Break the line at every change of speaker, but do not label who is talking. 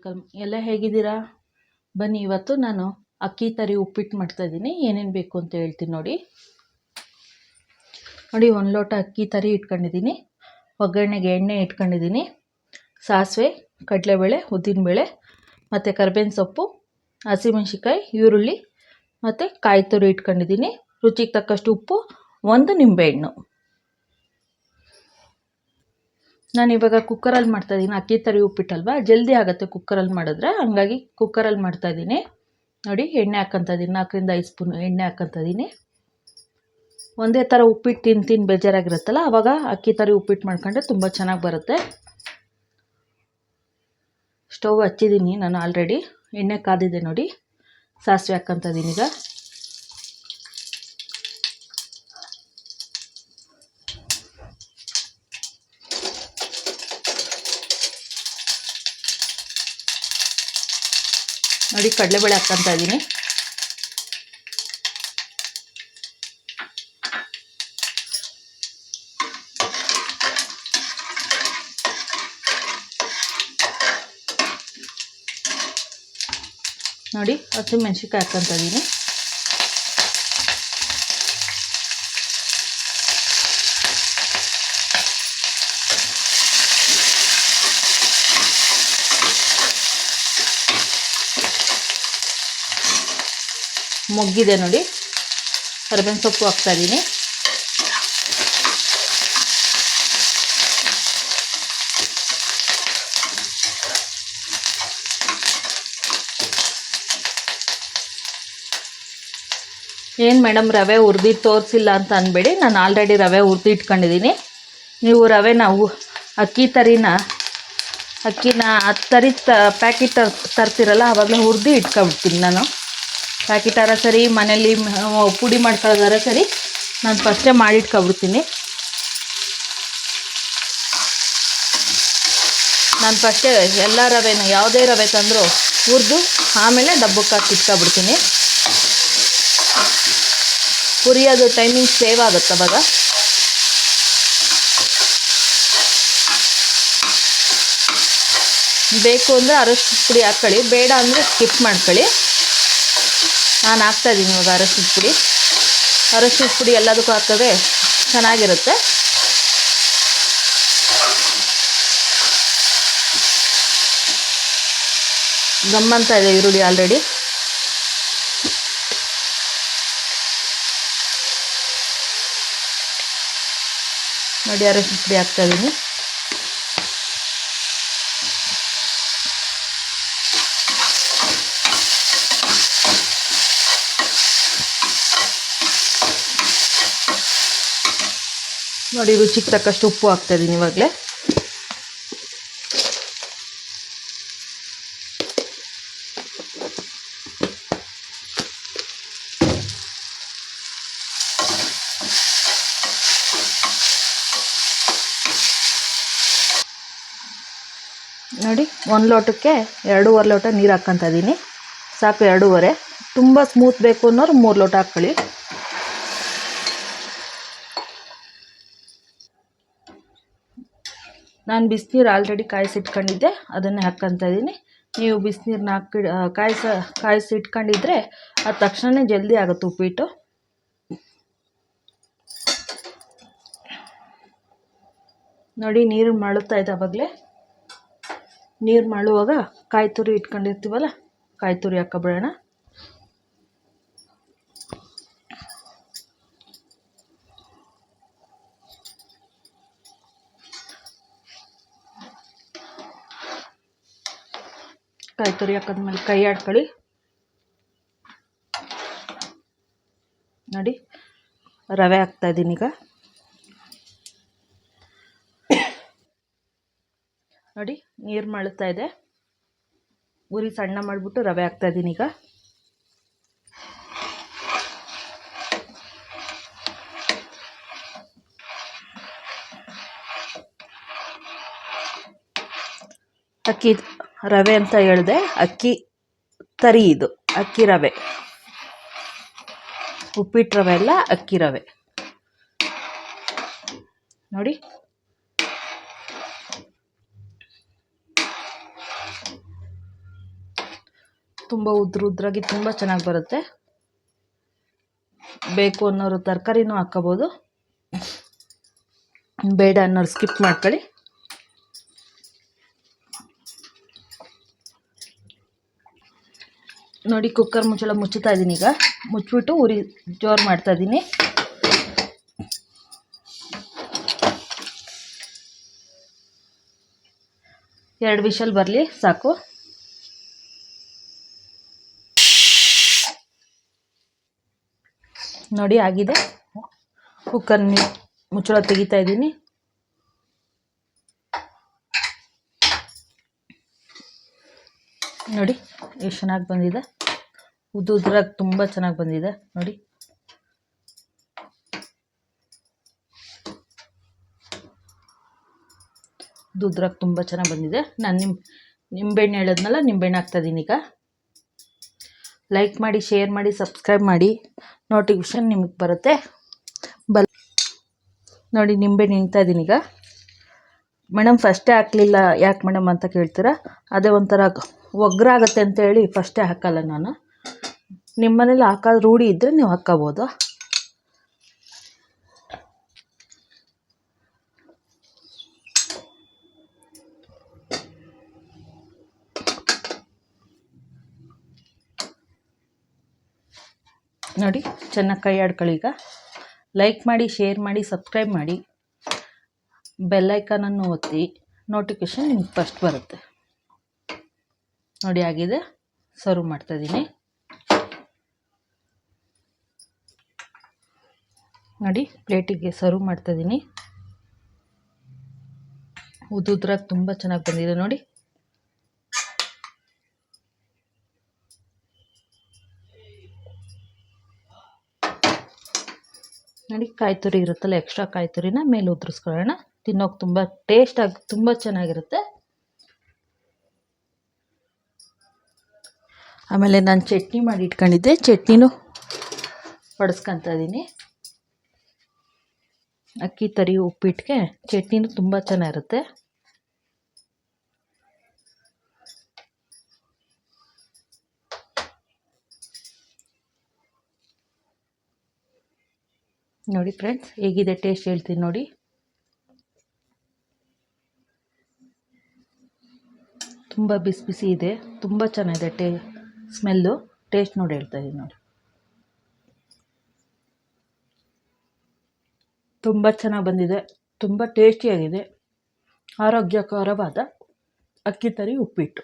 Welcome. ಎಲ್ಲ ಹೇಗಿದ್ದೀರಾ? ಬನ್ನಿ, ಇವತ್ತು ನಾನು ಅಕ್ಕಿ ತರಿ ಉಪ್ಪಿಟ್ಟು ಮಾಡ್ತಾಯಿದ್ದೀನಿ. ಏನೇನು ಬೇಕು ಅಂತ ಹೇಳ್ತೀನಿ ನೋಡಿ. 1 ಲೋಟ ಅಕ್ಕಿ ತರಿ ಇಟ್ಕೊಂಡಿದ್ದೀನಿ. ಒಗ್ಗರಣೆಗೆ ಎಣ್ಣೆ ಇಟ್ಕೊಂಡಿದ್ದೀನಿ. ಸಾಸಿವೆ, ಕಡಲೆಬೇಳೆ, ಉದ್ದಿನಬೇಳೆ ಮತ್ತು ಕರಿಬೇವಿನ ಸೊಪ್ಪು, ಹಸಿಮೆಣ್ಸಿಕಾಯಿ, ಈರುಳ್ಳಿ ಮತ್ತು ಕಾಯಿ ತುರಿ ಇಟ್ಕೊಂಡಿದ್ದೀನಿ. ರುಚಿಗೆ ತಕ್ಕಷ್ಟು ಉಪ್ಪು, 1 ನಿಂಬೆಹಣ್ಣು. ನಾನು ಇವಾಗ ಕುಕ್ಕರಲ್ಲಿ ಮಾಡ್ತಾಯಿದ್ದೀನಿ. ಅಕ್ಕಿ ತರಿ ಉಪ್ಪಿಟ್ಟಲ್ವ, ಜಲ್ದಿ ಆಗುತ್ತೆ ಕುಕ್ಕರಲ್ಲಿ ಮಾಡಿದ್ರೆ, ಹಂಗಾಗಿ ಕುಕ್ಕರಲ್ಲಿ ಮಾಡ್ತಾಯಿದ್ದೀನಿ. ನೋಡಿ, ಎಣ್ಣೆ ಹಾಕ್ಕೊತಾ ಇದ್ದೀನಿ. 4 ರಿಂದ 5 ಸ್ಪೂನ್ ಎಣ್ಣೆ ಹಾಕ್ಕೊತಾ ಇದ್ದೀನಿ. ಒಂದೇ ಥರ ಉಪ್ಪಿಟ್ಟು ತಿಂದು ಬೇಜಾರಾಗಿರುತ್ತಲ್ಲ, ಆವಾಗ ಅಕ್ಕಿ ತರಿ ಉಪ್ಪಿಟ್ಟು ಮಾಡ್ಕೊಂಡ್ರೆ ತುಂಬ ಚೆನ್ನಾಗಿ ಬರುತ್ತೆ. ಸ್ಟವ್ ಹಚ್ಚಿದ್ದೀನಿ ನಾನು ಆಲ್ರೆಡಿ. ಎಣ್ಣೆ ಕಾದಿದೆ ನೋಡಿ. ಸಾಸಿವೆ ಹಾಕ್ಕೊತಾ ಇದ್ದೀನಿ ಈಗ. ನೋಡಿ, ಕಡಲೆಬೇಳೆ ಹಾಕ್ಕೊತಾ ಇದ್ದೀನಿ. ನೋಡಿ, ಹಸಿಮೆಣ್ಸಿಕಾಯಿ ಹಾಕ್ಕೊತಾ ಇದ್ದೀನಿ. ಮೊಗ್ಗಿದೆ ನೋಡಿ. ಕರಿಬೇವಿನ ಸೊಪ್ಪು ಹಾಕ್ತಾ ಇದ್ದೀನಿ. ಏನು ಮೇಡಮ್, ರವೆ ಹುರಿದು ತೋರಿಸಿಲ್ಲ ಅಂತ ಅಂದ್ಬೇಡಿ. ನಾನು ಆಲ್ರೆಡಿ ರವೆ ಹುರಿದು ಇಟ್ಕೊಂಡಿದ್ದೀನಿ. ನೀವು ಅಕ್ಕಿನ ತರಿ ಪ್ಯಾಕೆಟ್ ತರ್ತಿರಲ್ಲ, ಆವಾಗಲೇ ಹುರಿದು ಇಟ್ಕೊಬಿಡ್ತೀನಿ ನಾನು. ಪ್ಯಾಕೆಟಾರ ಸರಿ, ಮನೇಲಿ ಪುಡಿ ಮಾಡ್ಕೊಳ್ಳೋದಾರ ಸರಿ, ನಾನು ಫಸ್ಟೇ ಮಾಡಿಟ್ಕೊಬಿಡ್ತೀನಿ. ನಾನು ಫಸ್ಟೇ ಎಲ್ಲ ರವೆನೂ, ಯಾವುದೇ ರವೆ ತಂದರೂ ಹುರಿದು ಆಮೇಲೆ ಡಬ್ಬಕ್ಕೆ ಹಾಕಿ ಇಟ್ಕೊಬಿಡ್ತೀನಿ. ಹುರಿಯೋದು ಟೈಮಿಂಗ್ ಸೇವ್ ಆಗುತ್ತೆ ಅವಾಗ. ಬೇಕು ಅಂದರೆ ಅರಶಿನ ಪುಡಿ ಹಾಕ್ಕೊಳ್ಳಿ, ಬೇಡ ಅಂದರೆ ಸ್ಕಿಪ್ ಮಾಡ್ಕೊಳ್ಳಿ. ನಾನು ಹಾಕ್ತಾಯಿದ್ದೀನಿ ಇವಾಗ ಅರಶಿನ ಪುಡಿ ಎಲ್ಲದಕ್ಕೂ ಹಾಕಿದ್ರೆ ಚೆನ್ನಾಗಿರುತ್ತೆ. ಗಮ್ಮಂತ ಇದೆ ಈರುಳ್ಳಿ ಆಲ್ರೆಡಿ. ನೋಡಿ, ಅರಶಿನ ಪುಡಿ ಹಾಕ್ತಾಯಿದ್ದೀನಿ. ನೋಡಿ, ರುಚಿಗೆ ತಕ್ಕಷ್ಟು ಉಪ್ಪು ಹಾಕ್ತಾಯಿದ್ದೀನಿ ಇವಾಗಲೇ. ನೋಡಿ, 1 ಲೋಟಕ್ಕೆ 2.5 ಲೋಟ ನೀರು ಹಾಕ್ಕೊತಾ ಇದ್ದೀನಿ. ಸಾಕು, 2.5. ತುಂಬ ಸ್ಮೂತ್ ಬೇಕು ಅನ್ನೋರು 3 ಲೋಟ ಹಾಕ್ಕೊಳ್ಳಿ. ನಾನು ಬಿಸಿನೀರು ಆಲ್ರೆಡಿ ಕಾಯಿಸಿಟ್ಕೊಂಡಿದ್ದೆ, ಅದನ್ನೇ ಹಾಕ್ಕೊತಾ ಇದ್ದೀನಿ. ನೀವು ಬಿಸಿನೀರನ್ನ ಕಾಯಿಸಿಟ್ಕೊಂಡಿದ್ರೆ ಅದು ತಕ್ಷಣ ಜಲ್ದಿ ಆಗುತ್ತೆ ಉಪ್ಪಿಟ್ಟು. ನೋಡಿ, ನೀರು ಮಳುತ್ತಾ ಇದೆ. ಆವಾಗಲೇ ನೀರು ಮಳುವಾಗ ಕಾಯಿ ತುರಿ ಇಟ್ಕೊಂಡಿರ್ತೀವಲ್ಲ, ಕಾಯಿ ತುರಿ ಹಾಕ್ಕೊಬಿಡೋಣ. ಕಾಯಿ ತುರಿ ಹಾಕಿದ್ಮೇಲೆ ಕೈ ಆಡ್ಕೊಳ್ಳಿ. ನೋಡಿ, ರವೆ ಹಾಕ್ತಾ ಇದ್ದೀನಿ ಈಗ. ನೋಡಿ, ನೀರು ಮಳುತ್ತಾ ಇದೆ. ಉರಿ ಸಣ್ಣ ಮಾಡಿಬಿಟ್ಟು ರವೆ ಹಾಕ್ತಾ ಇದ್ದೀನಿ ಈಗ. ಅಕ್ಕಿ ರವೆ ಅಂತ ಹೇಳಿದೆ, ಅಕ್ಕಿ ತರಿ ಇದು. ಅಕ್ಕಿ ರವೆ, ಉಪ್ಪಿಟ್ಟು ರವೆ ಎಲ್ಲ ಅಕ್ಕಿ ರವೆ. ನೋಡಿ, ತುಂಬ ಉದ್ರಾಗಿ ತುಂಬ ಚೆನ್ನಾಗಿ ಬರುತ್ತೆ. ಬೇಕು ಅನ್ನೋರು ತರಕಾರಿನೂ ಹಾಕ್ಕೋಬೋದು, ಬೇಡ ಅನ್ನೋರು ಸ್ಕಿಪ್ ಮಾಡ್ಕೊಳ್ಳಿ. ನೋಡಿ ಕುಕ್ಕರ್ ಮುಚ್ಚಳ ಮುಚ್ಚುತ್ತಾ ಇದ್ದೀನಿ. ಈಗ ಮುಚ್ಚಿಬಿಟ್ಟು ಉರಿ ಜೋರು ಮಾಡ್ತಾಯಿದ್ದೀನಿ. ಎರಡು ವಿಷಲ್ ಬರಲಿ ಸಾಕು. ನೋಡಿ ಆಗಿದೆ. ಕುಕ್ಕರ್ ಮುಚ್ಚಳ ತೆಗಿತಾ ಇದ್ದೀನಿ. ನೋಡಿ ಎಷ್ಟು ಚೆನ್ನಾಗಿ ಬಂದಿದೆ. ಉದ್ರಾಗಿ ತುಂಬ ಚೆನ್ನಾಗಿ ಬಂದಿದೆ ನೋಡಿ. ಉದ್ರಾಗಿ ತುಂಬ ಚೆನ್ನಾಗಿ ಬಂದಿದೆ. ನಾನು ನಿಂಬೆಹಣ್ಣು ಹೇಳೋದ್ನಲ್ಲ, ನಿಂಬೆಹಣ್ಣು ಹಾಕ್ತಾಯಿದ್ದೀನಿ. ಈಗ ಲೈಕ್ ಮಾಡಿ, ಶೇರ್ ಮಾಡಿ, ಸಬ್ಸ್ಕ್ರೈಬ್ ಮಾಡಿ, ನೋಟಿಫಿಕೇಷನ್ ನಿಮಗೆ ಬರುತ್ತೆ. ನೋಡಿ ನಿಂಬೆಹಣ್ಣು ಹಿಂಡ್ತಾ ಇದ್ದೀನಿ. ಈಗ ಮೇಡಮ್ ಫಸ್ಟೇ ಹಾಕಲಿಲ್ಲ ಯಾಕೆ ಮೇಡಮ್ ಅಂತ ಕೇಳ್ತೀರಾ. ಅದೇ ಒಂಥರ ಒಗ್ಗರಾಗತ್ತೆ ಅಂತೇಳಿ ಫಸ್ಟೇ ಹಾಕಲ್ಲ ನಾನು. ನಿಮ್ಮ ಮನೇಲಿ ಹಾಕೋದು ರೂಢಿ ಇದ್ದರೆ ನೀವು ಹಾಕ್ಕೋಬೋದು. ನೋಡಿ ಚೆನ್ನಾಗಿ ಕೈ ಆಡ್ಕೊಳ್ಳಿ. ಈಗ ಲೈಕ್ ಮಾಡಿ, ಶೇರ್ ಮಾಡಿ, ಸಬ್ಸ್ಕ್ರೈಬ್ ಮಾಡಿ, ಬೆಲ್ಲೈಕನನ್ನು ಒತ್ತಿ, ನೋಟಿಫಿಕೇಷನ್ ನಿಮ್ಗೆ ಫಸ್ಟ್ ಬರುತ್ತೆ. ನೋಡಿ ಆಗಿದೆ. ಸರ್ವ್ ಮಾಡ್ತಾಯಿದ್ದೀನಿ. ನೋಡಿ ಪ್ಲೇಟಿಗೆ ಸರ್ವ್ ಮಾಡ್ತಾಯಿದ್ದೀನಿ. ಉದ್ರಾಗಿ ತುಂಬ ಚೆನ್ನಾಗಿ ಬಂದಿದೆ ನೋಡಿ. ನೋಡಿ ಕಾಯಿ ತುರಿ ಇರುತ್ತಲ್ಲ, ಎಕ್ಸ್ಟ್ರಾ ಕಾಯಿ ತುರಿನ ಮೇಲೆ ಉದುರಿಸ್ಕೊಳ್ಳೋಣ. ತಿನ್ನೋಕೆ ತುಂಬ ಟೇಸ್ಟಾಗಿ ತುಂಬ ಚೆನ್ನಾಗಿರುತ್ತೆ. ಆಮೇಲೆ ನಾನು ಚಟ್ನಿ ಮಾಡಿ ಇಟ್ಕೊಂಡಿದ್ದೆ, ಚಟ್ನಿನೂ ಬಡಿಸ್ಕೊತಾ ಇದ್ದೀನಿ. ಅಕ್ಕಿ ತರಿ ಉಪ್ಪಿಟ್ಟಿಗೆ ಚಟ್ನಿನೂ ತುಂಬ ಚೆನ್ನಾಗಿರುತ್ತೆ. ನೋಡಿ ಫ್ರೆಂಡ್ಸ್ ಹೇಗಿದೆ ಟೇಸ್ಟ್ ಹೇಳ್ತೀನಿ ನೋಡಿ. ತುಂಬ ಬಿಸಿ ಬಿಸಿ ಇದೆ, ತುಂಬ ಚೆನ್ನಾಗಿದೆ ಸ್ಮೆಲ್ಲು. ಟೇಸ್ಟ್ ನೋಡಿ ಹೇಳ್ತಾ ಇದ್ದೀನಿ ನೋಡಿ. ತುಂಬ ಚೆನ್ನಾಗಿ ಬಂದಿದೆ, ತುಂಬ ಟೇಸ್ಟಿಯಾಗಿದೆ. ಆರೋಗ್ಯಕರವಾದ ಅಕ್ಕಿ ತರಿ ಉಪ್ಪಿಟ್ಟು.